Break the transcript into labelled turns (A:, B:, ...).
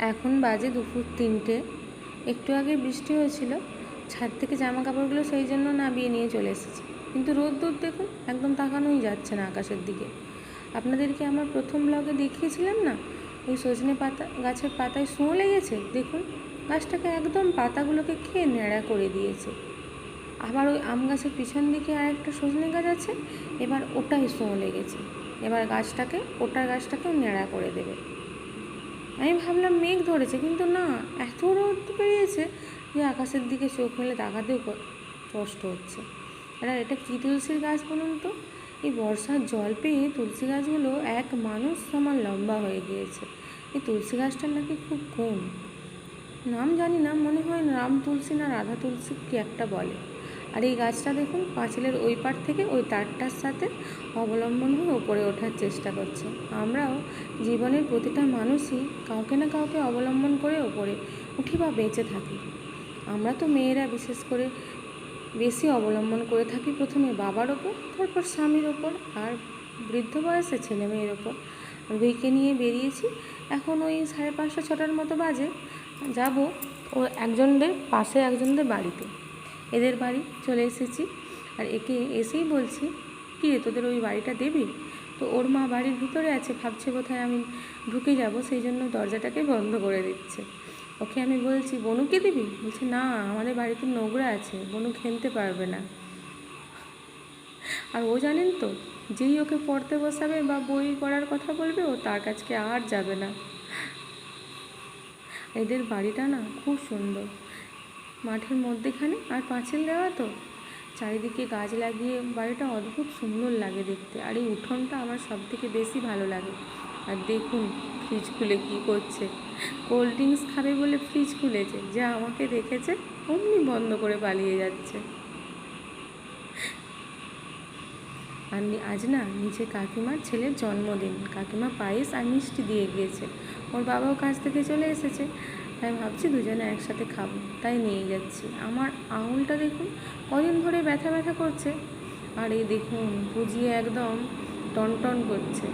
A: এখন বাজে দুপুর 3টে। একটু আগে বৃষ্টি হয়েছিল, ছাদ থেকে জামা কাপড়গুলো সেই জন্য নামিয়ে নিয়ে চলে এসেছি। কিন্তু রোদ্দুর দেখুন, একদম তাকানোই যাচ্ছে না আকাশের দিকে। আপনাদেরকে আমার প্রথম ব্লগে দেখিয়েছিলাম না, ওই সজনে পাতা গাছের পাতায় শুঁয়ো লেগেছে। দেখুন, গাছটাকে একদম পাতাগুলোকে খেয়ে ন্যাড়া করে দিয়েছে। আবার ওই আম গাছের পিছন দিকে আরেকটা সজনে গাছ আছে, এবার ওটাই শুঁয়ো লেগেছে। এবার ওটার গাছটাকেও ন্যাড়া করে দেবে। আমি ভাবলাম মেঘ ধরেছে, কিন্তু না, এত রোদ বেরিয়েছে যে আকাশের দিকে চোখ মেলে তাকাতেও কষ্ট হচ্ছে। আর এটা কী তুলসীর গাছ বলুন তো? এই বর্ষার জল পেয়ে তুলসী গাছগুলো এক মানুষ সমান লম্বা হয়ে গিয়েছে। এই তুলসী গাছটার নাকি খুব গুণ, নাম জানি না, মনে হয় রাম তুলসী না রাধা তুলসী কি একটা বলে। আর এই গাছটা দেখুন, পাঁচিলের ওই পার থেকে ওই তারটার সাথে অবলম্বন হয়ে ওপরে ওঠার চেষ্টা করছে। আমরাও জীবনের প্রতিটা মানুষই কাউকে না কাউকে অবলম্বন করে ওপরে উঠি বা বেঁচে থাকি। আমরা তো মেয়েরা বিশেষ করে বেশি অবলম্বন করে থাকি, প্রথমে বাবার ওপর, তারপর স্বামীর ওপর, আর বৃদ্ধ বয়সে ছেলে মেয়ের ওপর। রুহিকে নিয়ে বেরিয়েছি, এখন ওই 5:30 6টার মতো বাজে। যাব ও একজনদের বাড়িতে, এদের বাড়ি চলে এসেছি। আর একে এসেই বলছি, কী রে, তোদের ওই বাড়িটা দিবি? তো ওর মা বাড়ির ভিতরে আছে, ভাবছে কোথায় আমি ঢুকে যাব, সেই জন্য দরজাটাকে বন্ধ করে দিচ্ছে। ওকে আমি বলছি, বনুকে দিবি? বলছে না, আমাদের বাড়িতে নোংরা আছে, বনু খেলতে পারবে না। আর ও জানেন তো, যেই ওকে পড়তে বসাবে বা বই পড়ার কথা বলবে, ও তার কাছকে আর যাবে না। এদের বাড়িটা না খুব সুন্দর, মাঠের মধ্যেখানে, আর পাঁচিল দেওয়া তো, চারিদিকে গাছ লাগিয়ে বাড়িটা অদ্ভুত সুন্দর লাগে দেখতে। আর এই উঠোনটা আমার সব থেকে বেশি ভালো লাগে। আর দেখুন, ফ্রিজ খুলে কী করছে, কোল্ড ড্রিঙ্কস খাবে বলে ফ্রিজ খুলেছে, যা আমাকে দেখেছে অমনি বন্ধ করে পালিয়ে যাচ্ছে। আর আজ না নিচে কাকিমার ছেলের জন্মদিন, কাকিমা পায়েস আর মিষ্টি দিয়ে গিয়েছে। ওর বাবাও কাজ থেকে চলে এসেছে, তাই ভাবছি দুজনে একসাথে খাবো, তাই নিয়ে যাচ্ছি। আমার আঙুলটা দেখুন কদিন ধরে ব্যথা ব্যথা করছে, আর এই দেখুন পুজিয়ে একদম টনটন করছে।